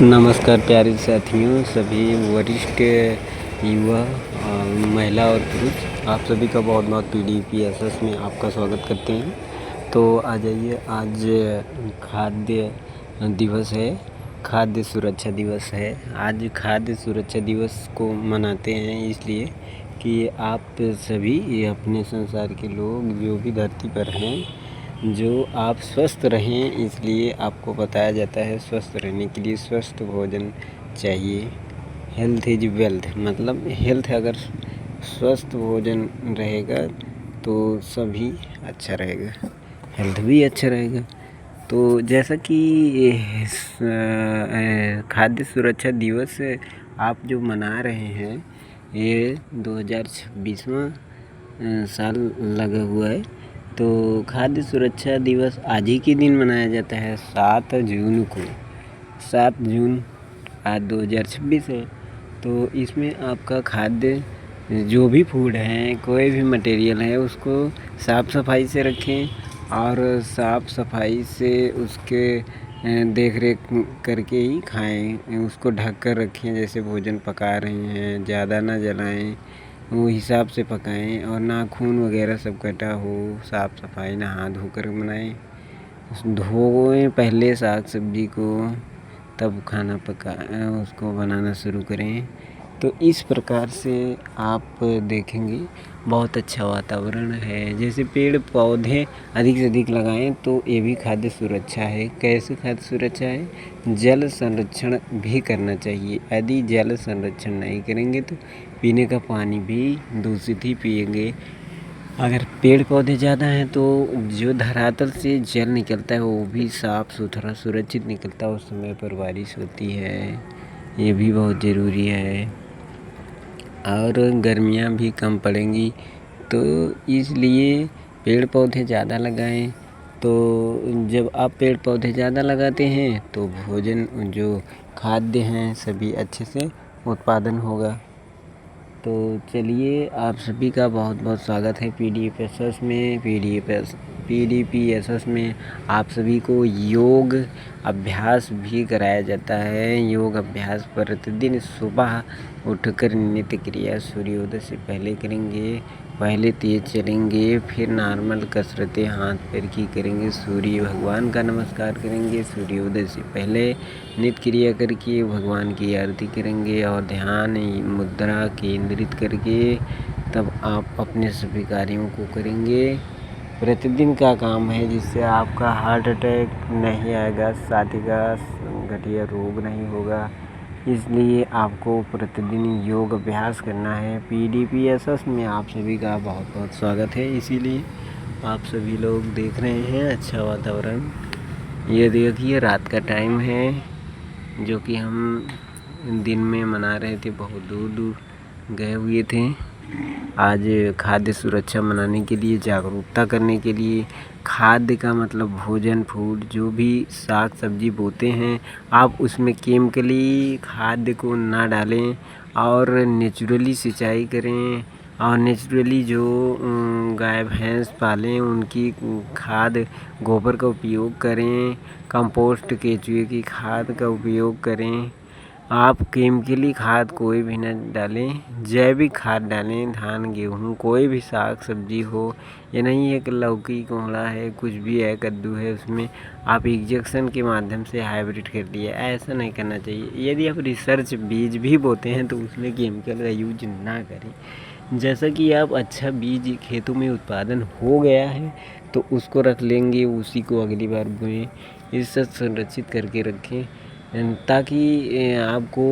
नमस्कार प्यारे साथियों, सभी वरिष्ठ युवा महिला और पुरुष, आप सभी का बहुत बहुत PDPSS में आपका स्वागत करते हैं। तो आ जाइए, आज खाद्य दिवस है, खाद्य सुरक्षा दिवस है। आज खाद्य सुरक्षा दिवस को मनाते हैं इसलिए कि आप सभी अपने संसार के लोग जो भी धरती पर हैं, जो आप स्वस्थ रहें, इसलिए आपको बताया जाता है स्वस्थ रहने के लिए स्वस्थ भोजन चाहिए। हेल्थ इज वेल्थ, मतलब हेल्थ अगर स्वस्थ भोजन रहेगा तो सभी अच्छा रहेगा, हेल्थ भी अच्छा रहेगा। तो जैसा कि खाद्य सुरक्षा दिवस आप जो मना रहे हैं, ये 2026वां साल लगा हुआ है। तो खाद्य सुरक्षा दिवस आज ही के दिन मनाया जाता है, 7 जून को। 7 जून आज 2026 है। तो इसमें आपका खाद्य जो भी फूड है, कोई भी मटेरियल है, उसको साफ़ सफाई से रखें और साफ़ सफाई से उसके देख रेख करके ही खाएं। उसको ढक कर रखें, जैसे भोजन पका रहे हैं ज़्यादा ना जलाएं, वो हिसाब से पकाएं और नाखून वगैरह सब कटा हो, साफ़ सफाई नहा धोकर बनाएं। धोएं पहले साग सब्जी को, तब खाना उसको बनाना शुरू करें। तो इस प्रकार से आप देखेंगे बहुत अच्छा वातावरण है। जैसे पेड़ पौधे अधिक से अधिक लगाएं तो ये भी खाद्य सुरक्षा है। कैसे खाद्य सुरक्षा है? जल संरक्षण भी करना चाहिए। यदि जल संरक्षण नहीं करेंगे तो पीने का पानी भी दूषित ही पिएंगे। अगर पेड़ पौधे ज़्यादा हैं तो जो धरातल से जल निकलता है वो भी साफ़ सुथरा सुरक्षित निकलता है, उस समय पर बारिश होती है, ये भी बहुत ज़रूरी है। और गर्मियाँ भी कम पड़ेंगी, तो इसलिए पेड़ पौधे ज़्यादा लगाएं। तो जब आप पेड़ पौधे ज़्यादा लगाते हैं तो भोजन जो खाद्य हैं सभी अच्छे से उत्पादन होगा। तो चलिए, आप सभी का बहुत बहुत स्वागत है PDPSS में। PDPSS में आप सभी को योग अभ्यास भी कराया जाता है। योग अभ्यास प्रतिदिन सुबह उठकर नित्य क्रिया सूर्योदय से पहले करेंगे। पहले तेज़ चलेंगे, फिर नॉर्मल कसरतें हाथ पैर की करेंगे, सूर्य भगवान का नमस्कार करेंगे, सूर्योदय से पहले नित्य क्रिया करके भगवान की आरती करेंगे और ध्यान मुद्रा केंद्रित करके तब आप अपने सभी कार्यों को करेंगे। प्रतिदिन का काम है, जिससे आपका हार्ट अटैक नहीं आएगा, छाती का गठिया रोग नहीं होगा। इसलिए आपको प्रतिदिन योग अभ्यास करना है। PDPSS में आप सभी का बहुत बहुत स्वागत है। इसीलिए आप सभी लोग देख रहे हैं अच्छा वातावरण। ये देखिए, रात का टाइम है, जो कि हम दिन में मना रहे थे, बहुत दूर दूर गए हुए थे। आज खाद्य सुरक्षा मनाने के लिए, जागरूकता करने के लिए, खाद्य का मतलब भोजन फूड, जो भी साग सब्जी बोते हैं आप उसमें केमिकली खाद्य को ना डालें और नेचुरली सिंचाई करें। और नेचुरली जो गाय भैंस पालें उनकी खाद गोबर का उपयोग करें, कंपोस्ट केचुए की खाद का उपयोग करें। आप केमिकली खाद कोई भी न डालें, जैविक खाद डालें। धान गेहूँ कोई भी साग सब्जी हो, ये नहीं है कि लौकी कोहड़ा है, कुछ भी है, कद्दू है, उसमें आप इंजेक्शन के माध्यम से हाइब्रिड कर दिया, ऐसा नहीं करना चाहिए। यदि आप रिसर्च बीज भी बोते हैं तो उसमें केमिकल का यूज ना करें। जैसा कि आप अच्छा बीज खेतों में उत्पादन हो गया है तो उसको रख लेंगे, उसी को अगली बार बोएं। इसे संरक्षित करके रखें ताकि आपको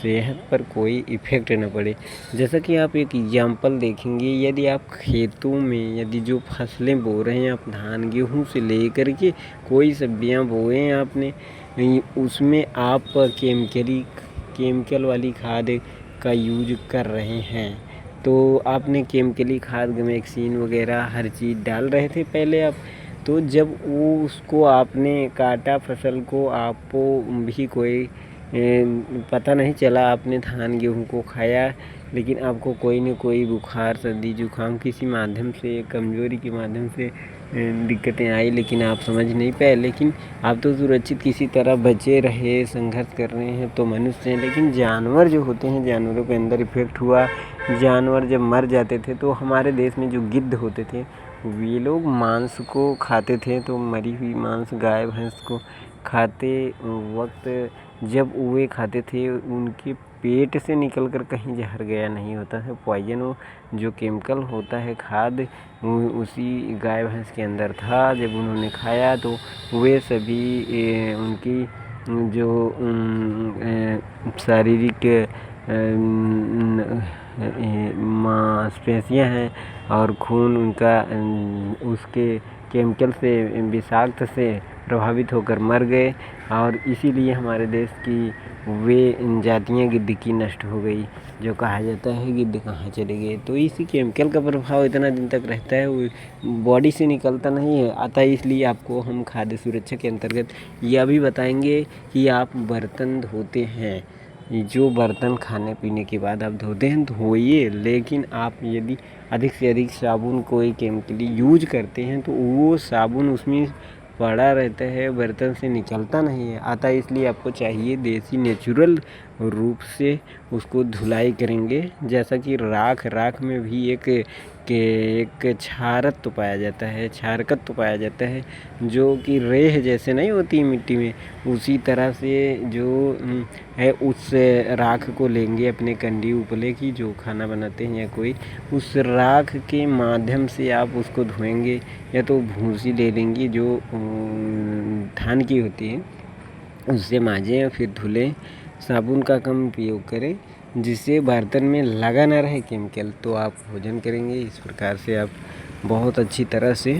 सेहत पर कोई इफ़ेक्ट न पड़े। जैसा कि आप एक एग्जांपल देखेंगे, यदि आप खेतों में यदि जो फसलें बो रहे हैं, आप धान गेहूँ से लेकर के कोई सब्जियां बोए हैं आपने, उसमें आप केमिकल वाली खाद का यूज कर रहे हैं। तो आपने केमिकली खाद गैमेक्सिन वगैरह हर चीज़ डाल रहे थे पहले आप। तो जब वो उसको आपने काटा फसल को, आपको भी कोई पता नहीं चला, आपने धान गेहूँ को खाया, लेकिन आपको कोई न कोई बुखार सर्दी जुकाम किसी माध्यम से, कमज़ोरी के माध्यम से दिक्कतें आई, लेकिन आप समझ नहीं पाए। लेकिन आप तो सुरक्षित किसी तरह बचे रहे, संघर्ष कर रहे हैं तो मनुष्य हैं। लेकिन जानवर जो होते हैं, जानवरों के अंदर इफेक्ट हुआ। जानवर जब मर जाते थे तो हमारे देश में जो गिद्ध होते थे वे लोग मांस को खाते थे। तो मरी हुई मांस गाय भैंस को खाते वक्त जब वे खाते थे उनके पेट से निकल कर कहीं जहर गया नहीं होता है, पॉइजन। वो जो केमिकल होता है खाद उसी गाय भैंस के अंदर था। जब उन्होंने खाया तो वे सभी उनकी जो शारीरिक मांसपेशियाँ हैं और खून उनका उसके केमिकल से विषाक्त से प्रभावित होकर मर गए। और इसीलिए हमारे देश की वे जातियाँ गिद्ध की नष्ट हो गई। जो कहा जाता है गिद्ध कहाँ चले गए, तो इसी केमिकल का प्रभाव इतना दिन तक रहता है, वो बॉडी से निकलता नहीं है आता। इसलिए आपको हम खाद्य सुरक्षा के अंतर्गत यह भी बताएंगे कि आप बर्तन धोते हैं, जो बर्तन खाने पीने के बाद आप धोते हैं धोइए, लेकिन आप यदि अधिक से अधिक साबुन कोई केमिकली यूज करते हैं तो वो साबुन उसमें पड़ा रहता है, बर्तन से निकलता नहीं है आता। इसलिए आपको चाहिए देसी नेचुरल रूप से उसको धुलाई करेंगे। जैसा कि राख में भी एक क्षारत्व पाया जाता है, क्षारकत्व पाया जाता है, जो कि रेह जैसे नहीं होती मिट्टी में, उसी तरह से जो है उस राख को लेंगे अपने कंडी उपले की जो खाना बनाते हैं या कोई, उस राख के माध्यम से आप उसको धोएंगे। या तो भूसी ले लेंगी जो धान की होती है, उससे मांजें या फिर धुलें। साबुन का कम उपयोग करें जिससे बर्तन में लगा ना रहे केमिकल, तो आप भोजन करेंगे। इस प्रकार से आप बहुत अच्छी तरह से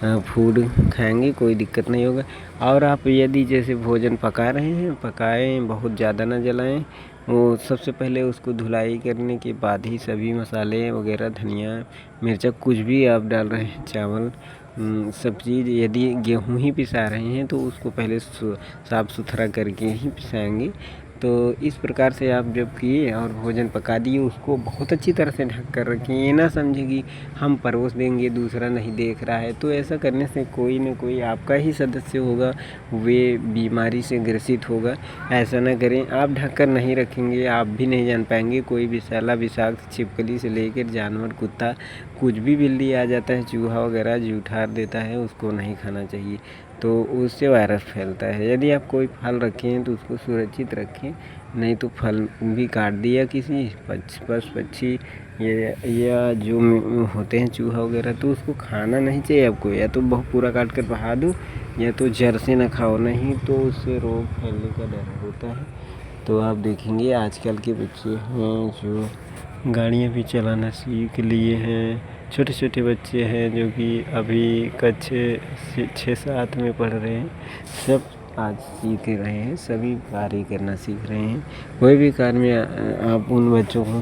फूड खाएंगे, कोई दिक्कत नहीं होगा। और आप यदि जैसे भोजन पका रहे हैं, पकाएं, बहुत ज़्यादा ना जलाएं। वो सबसे पहले उसको धुलाई करने के बाद ही सभी मसाले वगैरह, धनिया मिर्चा कुछ भी आप डाल रहे हैं, चावल सब चीज़, यदि गेहूँ ही पिसा रहे हैं तो उसको पहले साफ़ सुथरा करके ही पिसाएंगे। तो इस प्रकार से आप जब किए और भोजन पका दिए, उसको बहुत अच्छी तरह से ढक कर रखें। ये ना समझें कि हम परोस देंगे दूसरा नहीं देख रहा है, तो ऐसा करने से कोई न कोई आपका ही सदस्य होगा वे बीमारी से ग्रसित होगा। ऐसा ना करें। आप ढक कर नहीं रखेंगे, आप भी नहीं जान पाएंगे। कोई विषैला विषाक्त छिपकली से लेकर जानवर, कुत्ता, कुछ भी बिल्ली आ जाता है, चूहा वगैरह जूठार देता है, उसको नहीं खाना चाहिए, तो उससे वायरस फैलता है। यदि आप कोई फल रखे हैं तो उसको सुरक्षित रखें, नहीं तो फल भी काट दिया किसी पशु पक्षी या जो होते हैं चूहा वगैरह, तो उसको खाना नहीं चाहिए आपको। या तो बहुत पूरा काट कर बहा दो, या तो जड़ से ना खाओ, नहीं तो उससे रोग फैलने का डर होता है। तो आप देखेंगे आजकल के बच्चे हैं जो गाड़ियाँ भी चलाना सीख लिए हैं, छोटे छोटे बच्चे हैं जो कि अभी कक्षा 6-7 में पढ़ रहे हैं, सब आज सीख रहे हैं, सभी कार्य करना सीख रहे हैं। कोई भी कार्य में आप उन बच्चों को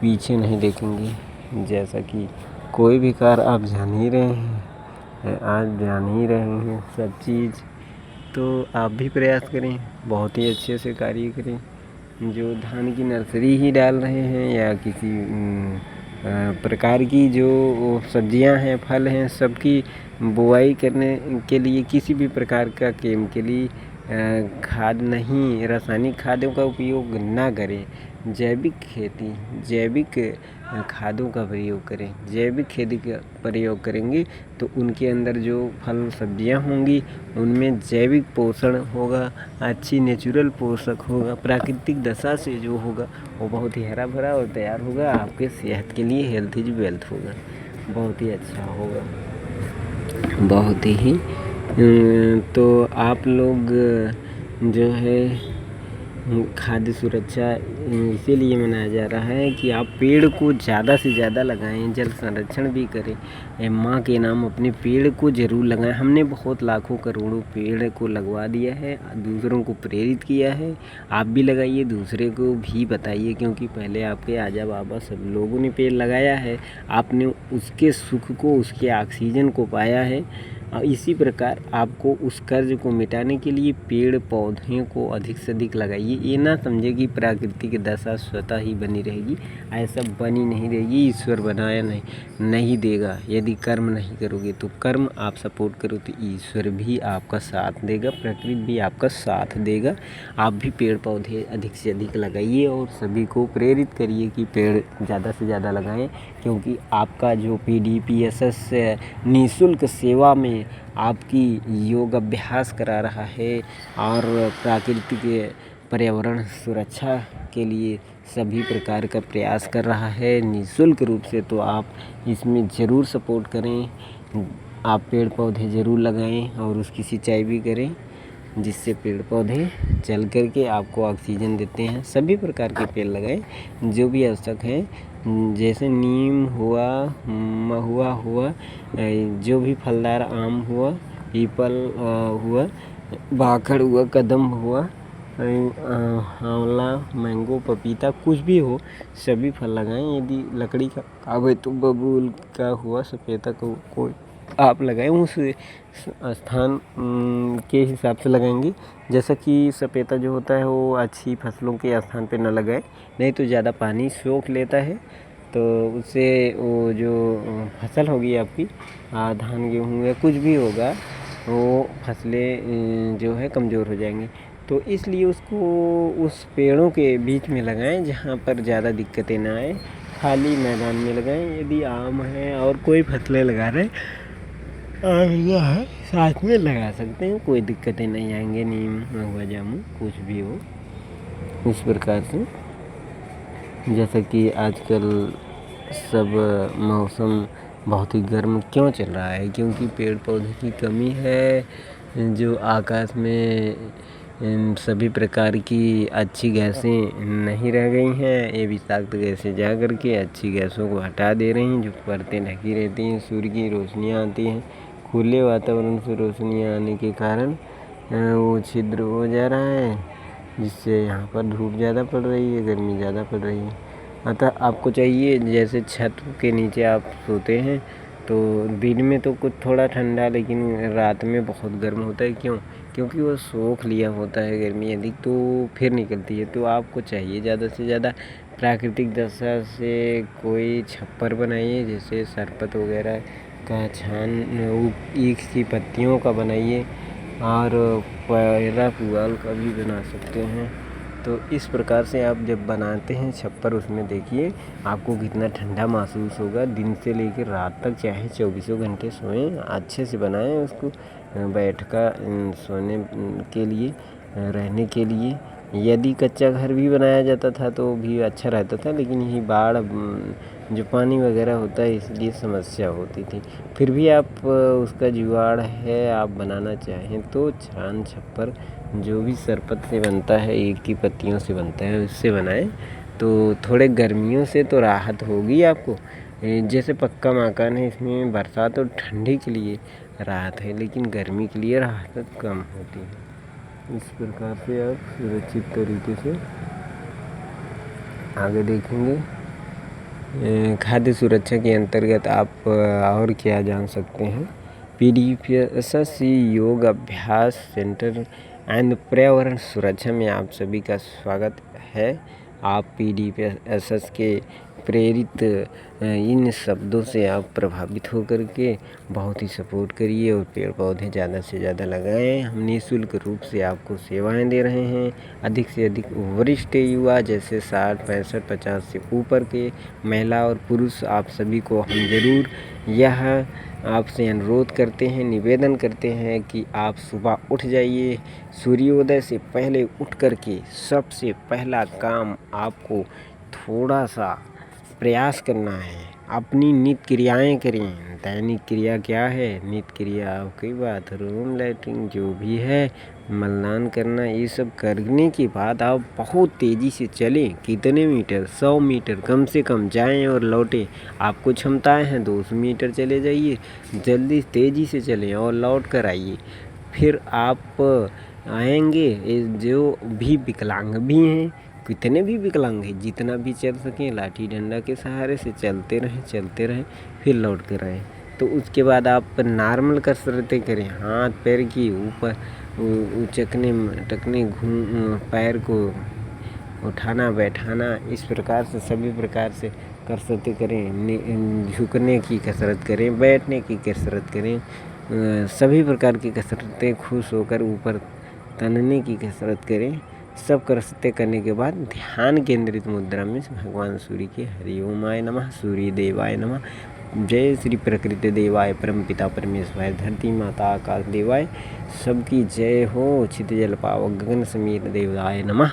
पीछे नहीं देखेंगे। जैसा कि कोई भी कार्य आप जान ही रहे हैं, आज जान ही रहे हैं सब चीज़, तो आप भी प्रयास करें, बहुत ही अच्छे से कार्य करें। जो धान की नर्सरी ही डाल रहे हैं या किसी प्रकार की जो सब्जियां हैं, फल हैं, सबकी बुआई करने के लिए किसी भी प्रकार का केमिकली खाद नहीं, रासायनिक खादों का उपयोग ना करें। जैविक खेती, जैविक खादों का प्रयोग करें। जैविक खेती का प्रयोग करेंगे तो उनके अंदर जो फल सब्जियां होंगी उनमें जैविक पोषण होगा, अच्छी नेचुरल पोषक होगा, प्राकृतिक दशा से जो होगा वो बहुत ही हरा भरा और तैयार होगा। आपके सेहत के लिए हेल्थ इज वेल्थ होगा, बहुत ही अच्छा होगा, बहुत ही। तो आप लोग जो है खाद्य सुरक्षा इसीलिए मनाया जा रहा है कि आप पेड़ को ज़्यादा से ज़्यादा लगाएं, जल संरक्षण भी करें। माँ के नाम अपने पेड़ को ज़रूर लगाएं। हमने बहुत लाखों करोड़ों पेड़ को लगवा दिया है, दूसरों को प्रेरित किया है। आप भी लगाइए, दूसरे को भी बताइए, क्योंकि पहले आपके आजा बाबा सब लोगों ने पेड़ लगाया है, आपने उसके सुख को, उसके ऑक्सीजन को पाया है। इसी प्रकार आपको उस कर्ज को मिटाने के लिए पेड़ पौधे को अधिक से अधिक लगाइए। ये ना समझे कि प्रकृति की दशा स्वतः ही बनी रहेगी, ऐसा बनी नहीं रहेगी। ईश्वर बनाया नहीं देगा। यदि कर्म नहीं करोगे तो कर्म आप सपोर्ट करो तो ईश्वर भी आपका साथ देगा, प्रकृति भी आपका साथ देगा। आप भी पेड़ पौधे अधिक से अधिक लगाइए और सभी को प्रेरित करिए कि पेड़ ज़्यादा से ज़्यादा लगाएं, क्योंकि आपका जो PDPSS निःशुल्क सेवा में आपकी योग अभ्यास करा रहा है और प्राकृतिक पर्यावरण सुरक्षा के लिए सभी प्रकार का प्रयास कर रहा है निःशुल्क रूप से, तो आप इसमें ज़रूर सपोर्ट करें। आप पेड़ पौधे ज़रूर लगाएं और उसकी सिंचाई भी करें, जिससे पेड़ पौधे चल कर के आपको ऑक्सीजन देते हैं। सभी प्रकार के पेड़ लगाएं जो भी आवश्यक है, जैसे नीम हुआ, महुआ हुआ, जो भी फलदार आम हुआ, पीपल हुआ, भाखड़ हुआ, कदम हुआ, आंवला, मैंगो, पपीता, कुछ भी हो सभी फल लगाएं। यदि लकड़ी का काम है तो बबूल का हुआ, सपेता का कोई आप लगाएं, उस स्थान के हिसाब से लगाएंगे। जैसा कि सपेता जो होता है वो अच्छी फसलों के स्थान पे न लगाएं, नहीं तो ज़्यादा पानी सोख लेता है, तो उससे वो जो फसल होगी आपकी धान गेहूँ या कुछ भी होगा, वो फसलें जो है कमज़ोर हो जाएंगी। तो इसलिए उसको उस पेड़ों के बीच में लगाएं जहाँ पर ज़्यादा दिक्कतें ना आए, खाली मैदान में लगाएं। यदि आम है और कोई फसलें लगा रहे आंवला है साथ में लगा सकते हैं, कोई दिक्कतें नहीं आएंगे। नीम, महुआ, जामुन कुछ भी हो, इस प्रकार से। जैसा कि आजकल सब मौसम बहुत ही गर्म क्यों चल रहा है, क्योंकि पेड़ पौधे की कमी है। जो आकाश में सभी प्रकार की अच्छी गैसें नहीं रह गई हैं, ये विषाक्त गैसें जा कर के अच्छी गैसों को हटा दे रही हैं, जो परतें ढकी रहती हैं। सूर्य की रोशनियाँ आती हैं, खुले वातावरण से रोशनियाँ आने के कारण वो छिद्र हो जा रहा है, जिससे यहाँ पर धूप ज़्यादा पड़ रही है, गर्मी ज़्यादा पड़ रही है। अतः आपको चाहिए, जैसे छत के नीचे आप सोते हैं तो दिन में तो कुछ थोड़ा ठंडा, लेकिन रात में बहुत गर्म होता है। क्यों? क्योंकि वो सोख लिया होता है गर्मी अधिक, तो फिर निकलती है। तो आपको चाहिए ज़्यादा से ज़्यादा प्राकृतिक दशा से कोई छप्पर बनाइए, जैसे सरपत वगैरह का छान, ईख की पत्तियों का बनाइए, और पैरा पुआल का भी बना सकते हैं। तो इस प्रकार से आप जब बनाते हैं छप्पर, उसमें देखिए आपको कितना ठंडा महसूस होगा। दिन से लेकर रात तक चाहे 24 घंटे सोएं, अच्छे से बनाएं उसको बैठका सोने के लिए, रहने के लिए। यदि कच्चा घर भी बनाया जाता था तो भी अच्छा रहता था, लेकिन यही बाढ़ जो पानी वगैरह होता है इसलिए समस्या होती थी। फिर भी आप उसका जुगाड़ है, आप बनाना चाहें तो छान छप्पर जो भी सरपत से बनता है, ईख की पत्तियों से बनता है, उससे बनाएं तो थोड़े गर्मियों से तो राहत होगी आपको। जैसे पक्का मकान है, इसमें बरसात और ठंडी के लिए राहत है, लेकिन गर्मी के लिए राहत कम होती है। इस प्रकार से आप सुरक्षित तरीके से आगे देखेंगे। खाद्य सुरक्षा के अंतर्गत आप और क्या जान सकते हैं? PDPSS योग अभ्यास सेंटर एंड पर्यावरण सुरक्षा में आप सभी का स्वागत है। आप PDPSS के प्रेरित इन शब्दों से आप प्रभावित होकर के बहुत ही सपोर्ट करिए और पेड़ पौधे ज़्यादा से ज़्यादा लगाएं। हम निःशुल्क रूप से आपको सेवाएं दे रहे हैं। अधिक से अधिक वरिष्ठ युवा, जैसे 60, 65, 50 से ऊपर के महिला और पुरुष, आप सभी को हम ज़रूर यह आपसे अनुरोध करते हैं, निवेदन करते हैं कि आप सुबह उठ जाइए। सूर्योदय से पहले उठ कर के सबसे पहला काम आपको थोड़ा सा प्रयास करना है, अपनी नित्य क्रियाएं करें। दैनिक क्रिया क्या है? नित्य क्रिया आपकी बाथरूम, लैट्रिन जो भी है, मलदान करना, ये सब करने के बाद आप बहुत तेज़ी से चलें। कितने मीटर? 100 मीटर कम से कम जाएं और लौटें। आपको क्षमताएं हैं 200 मीटर चले जाइए, जल्दी तेज़ी से चलें और लौट कर आइए। फिर आप आएंगे, जो भी विकलांग भी हैं, कितने भी विकलांग हैं, जितना भी चल सकें, लाठी डंडा के सहारे से चलते रहें, फिर लौट कर आएँ। तो उसके बाद आप नॉर्मल कसरतें करें, हाथ पैर की ऊपर उचकने मटकने, पैर को उठाना बैठाना, इस प्रकार से सभी प्रकार से कसरतें करें। झुकने की कसरत करें, बैठने की कसरत करें, सभी प्रकार की कसरतें, खुश होकर ऊपर तनने की कसरत करें। सब कसरतें करने के बाद ध्यान केंद्रित मुद्रा में भगवान सूर्य के हरि ओमाय नमः, सूर्य देवाय नमः, जय श्री प्रकृति देवाय, परम पिता परमेश्वराय, धरती माता आकाश देवाय, सबकी जय हो, छित जल पावक गगन समीर देवाय नमः।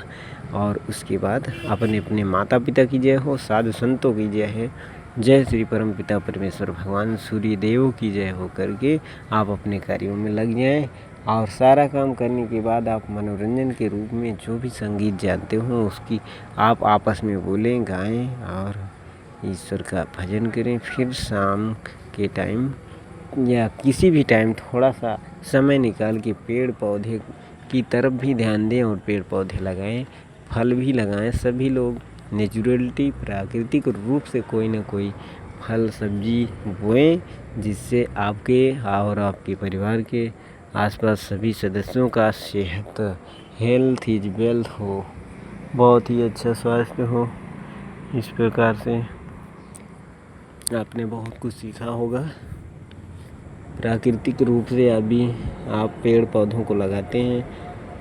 और उसके बाद अपने अपने माता पिता की जय हो, साधु संतों की जय है, जय श्री परम पिता परमेश्वर भगवान सूर्य देव की जय हो करके आप अपने कार्यों में लग जाएं। और सारा काम करने के बाद आप मनोरंजन के रूप में जो भी संगीत जानते हो उसकी आप आपस में बोलें, गाएं और ईश्वर का भजन करें। फिर शाम के टाइम या किसी भी टाइम थोड़ा सा समय निकाल के पेड़ पौधे की तरफ भी ध्यान दें और पेड़ पौधे लगाएं, फल भी लगाएं। सभी लोग नेचुरलिटी प्राकृतिक रूप से कोई ना कोई फल सब्जी बोएं, जिससे आपके और आपके परिवार के आसपास सभी सदस्यों का सेहत, हेल्थ इज वेल्थ हो, बहुत ही अच्छा स्वास्थ्य हो। इस प्रकार से आपने बहुत कुछ सीखा होगा। प्राकृतिक रूप से अभी आप पेड़ पौधों को लगाते हैं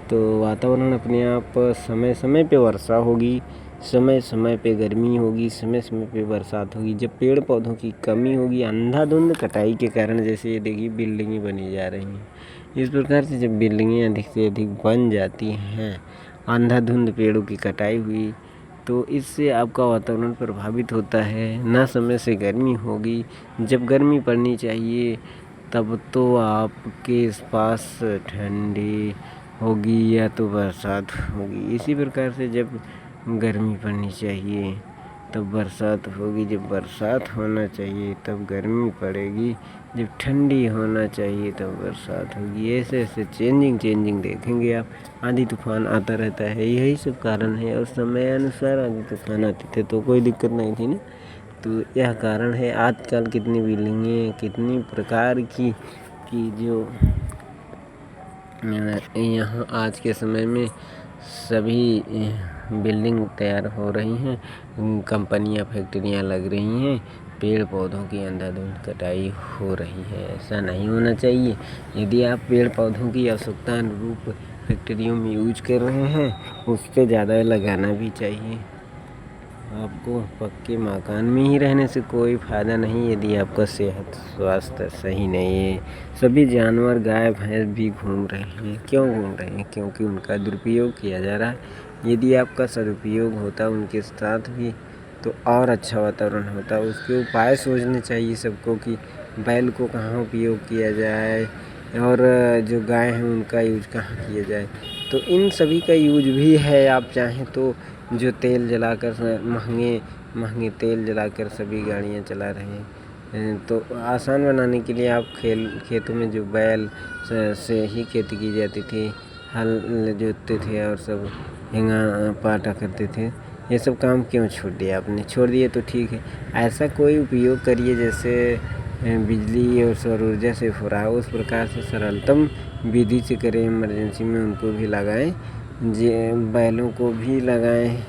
तो वातावरण अपने आप समय समय पे वर्षा होगी, समय समय पे गर्मी होगी, समय समय पे बरसात होगी। जब पेड़ पौधों की कमी होगी, अंधाधुंध कटाई के कारण, जैसे ये देखिए बिल्डिंगें बनी जा रही हैं, इस प्रकार से जब बिल्डिंगें अधिक से अधिक बन जाती हैं, अंधाधुंध पेड़ों की कटाई हुई, तो इससे आपका वातावरण प्रभावित होता है। ना समय से गर्मी होगी, जब गर्मी पड़नी चाहिए तब तो आपके पास ठंडी होगी या तो बरसात होगी। इसी प्रकार से जब गर्मी पड़नी चाहिए तब बरसात होगी, जब बरसात होना चाहिए तब गर्मी पड़ेगी, जब ठंडी होना चाहिए तब बरसात होगी। ऐसे ऐसे चेंजिंग देखेंगे आप। आंधी तूफान आता रहता है, यही सब कारण है। और समय अनुसार आंधी तूफान आते थे तो कोई दिक्कत नहीं थी ना। तो यह कारण है। आजकल कितनी बिल्डिंगें, कितनी प्रकार की जो यहाँ आज के समय में सभी बिल्डिंग तैयार हो रही हैं, कंपनियां फैक्ट्रियां लग रही हैं, पेड़ पौधों की अंधाधुंध कटाई हो रही है। ऐसा नहीं होना चाहिए। यदि आप पेड़ पौधों की आवश्यकता अनुरूप फैक्ट्रियों में यूज कर रहे हैं, उस पर ज़्यादा लगाना भी चाहिए। आपको पक्के मकान में ही रहने से कोई फ़ायदा नहीं यदि आपका सेहत स्वास्थ्य सही नहीं है। सभी जानवर गाय भैंस भी घूम रहे हैं। क्यों घूम रहे हैं? क्योंकि उनका दुरुपयोग किया जा रहा है। यदि आपका सदुपयोग होता उनके साथ भी तो और अच्छा वातावरण होता। उसके उपाय सोचने चाहिए सबको कि बैल को कहाँ उपयोग किया जाए और जो गाय हैं उनका यूज कहाँ किया जाए। तो इन सभी का यूज भी है। आप चाहें तो जो तेल जलाकर महंगे तेल जलाकर सभी गाड़ियाँ चला रहे हैं, तो आसान बनाने के लिए आप खेतों में जो बैल से ही खेती की जाती थी, हल जोतते थे और सब हेंगा पाटा करते थे, ये सब काम क्यों छोड़ दिया आपने? छोड़ दिए तो ठीक है, ऐसा कोई उपयोग करिए जैसे बिजली और सौर ऊर्जा से हो रहा है, उस प्रकार से सरलतम विधि से करें। इमरजेंसी में उनको भी लगाएं, बैलों को भी लगाएं।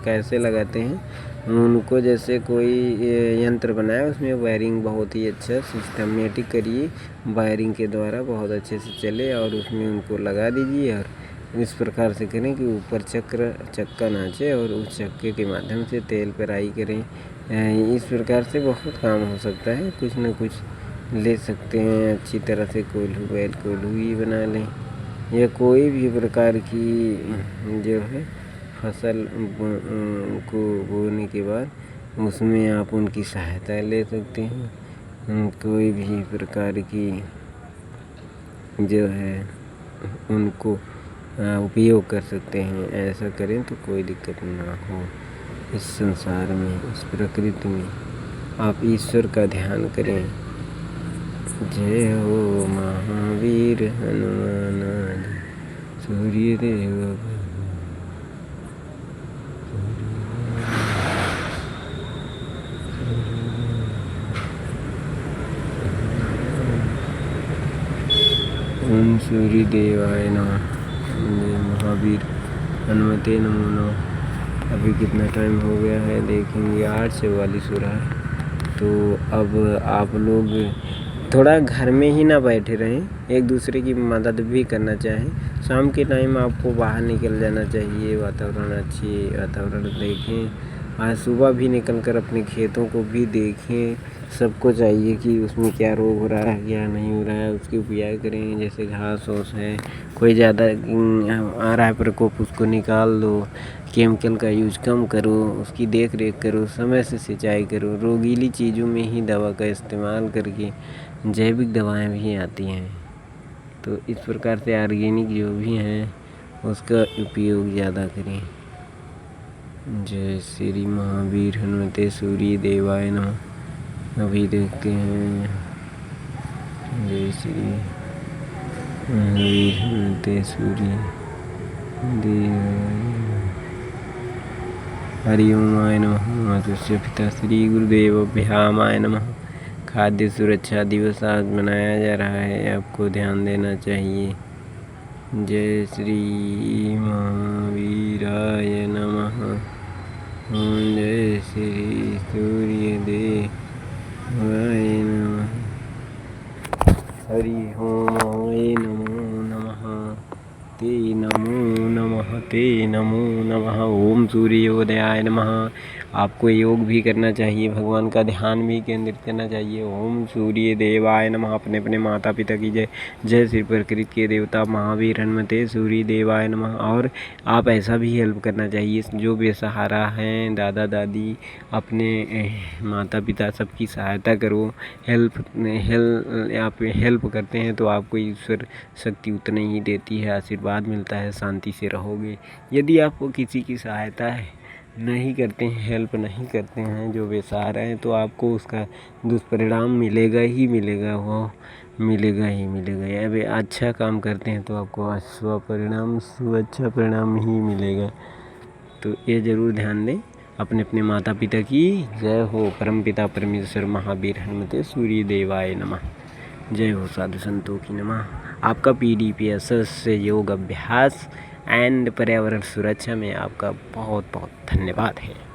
कैसे लगाते हैं उनको? जैसे कोई यंत्र बनाया, उसमें वायरिंग बहुत ही अच्छा सिस्टमेटिक करिए, वायरिंग के द्वारा बहुत अच्छे से चले और उसमें उनको लगा दीजिए। और इस प्रकार से करें कि ऊपर चक्का नाचे और उस चक्के के माध्यम से तेल पेराई करें। इस प्रकार से बहुत काम हो सकता है। कुछ न कुछ ले सकते हैं अच्छी तरह से। बैल कोल्हू ही बना लें या कोई भी प्रकार की जो है फसल को बोने के बाद उसमें आप उनकी सहायता ले सकते हैं। कोई भी प्रकार की जो है उनको उपयोग कर सकते हैं। ऐसा करें तो कोई दिक्कत ना हो। इस संसार में, इस प्रकृति में आप ईश्वर का ध्यान करें। जय हो महावीर हनुमान आदि सूर्य देव। सूर्य देवाय नमः। जय महावीर हनुमते नमो नमः। अभी कितना टाइम हो गया है देखेंगे, 8:44 हो रहा है। तो अब आप लोग थोड़ा घर में ही ना बैठे रहें, एक दूसरे की मदद भी करना चाहें। शाम के टाइम आपको बाहर निकल जाना चाहिए, वातावरण देखें। आज सुबह भी निकल कर अपने खेतों को भी देखें। सबको चाहिए कि उसमें क्या रोग हो रहा है क्या नहीं हो रहा है, उसकी उपचार करें। जैसे घास ओस है, कोई ज़्यादा आ रहा है प्रकोप, उसको निकाल दो। केमिकल का यूज कम करो, उसकी देख रेख करो, समय से सिंचाई करो। रोगीली चीज़ों में ही दवा का इस्तेमाल करके जैविक दवाएं भी आती हैं। तो इस प्रकार से ऑर्गेनिक जो भी हैं उसका उपयोग ज़्यादा करें। जय श्री महावीर हनुमते सूर्य देवाय नमः। अभी देखते हैं, जय श्री महावीर हनुमते सूर्य देवाय नमः। हरि ओमाय नमः। मातुस्य पिता श्री गुरुदेवभ्यामाय नमः। खाद्य सुरक्षा दिवस आज मनाया जा रहा है, आपको ध्यान देना चाहिए। जय श्री महावीराय नमः। जय श्री सूर्य देवाय नमः। हरि ओमाय नमो नमः। ते नमो नमः। ओम सूर्योदयाय नमः। आपको योग भी करना चाहिए, भगवान का ध्यान भी केंद्रित करना चाहिए। ओम सूर्य देवाय नमः। अपने अपने माता पिता की जय। जय श्री प्रकृति के देवता महावीर हनुमते सूर्य देवाय नमः। और आप ऐसा भी हेल्प करना चाहिए, जो बेसहारा हैं, दादा दादी, अपने माता पिता, सबकी सहायता करो। आप हेल्प करते हैं तो आपको ईश्वर शक्ति उतनी ही देती है, आशीर्वाद मिलता है, शांति से रहोगे। यदि आपको किसी की सहायता नहीं करते हैं, हेल्प नहीं करते हैं, जो बेसहारा हैं, तो आपको उसका दुष्परिणाम मिलेगा ही मिलेगा, वो मिलेगा ही मिलेगा। अब अच्छा काम करते हैं तो आपको अच्छा परिणाम ही मिलेगा। तो ये ज़रूर ध्यान दें। अपने अपने माता पिता की जय हो। परमपिता परमेश्वर महावीर हनुमते सूर्य देवाय नमः। जय हो। साधु संतों की नमः। आपका PDPSS से योग अभ्यास एंड पर्यावरण सुरक्षा में आपका बहुत बहुत धन्यवाद है।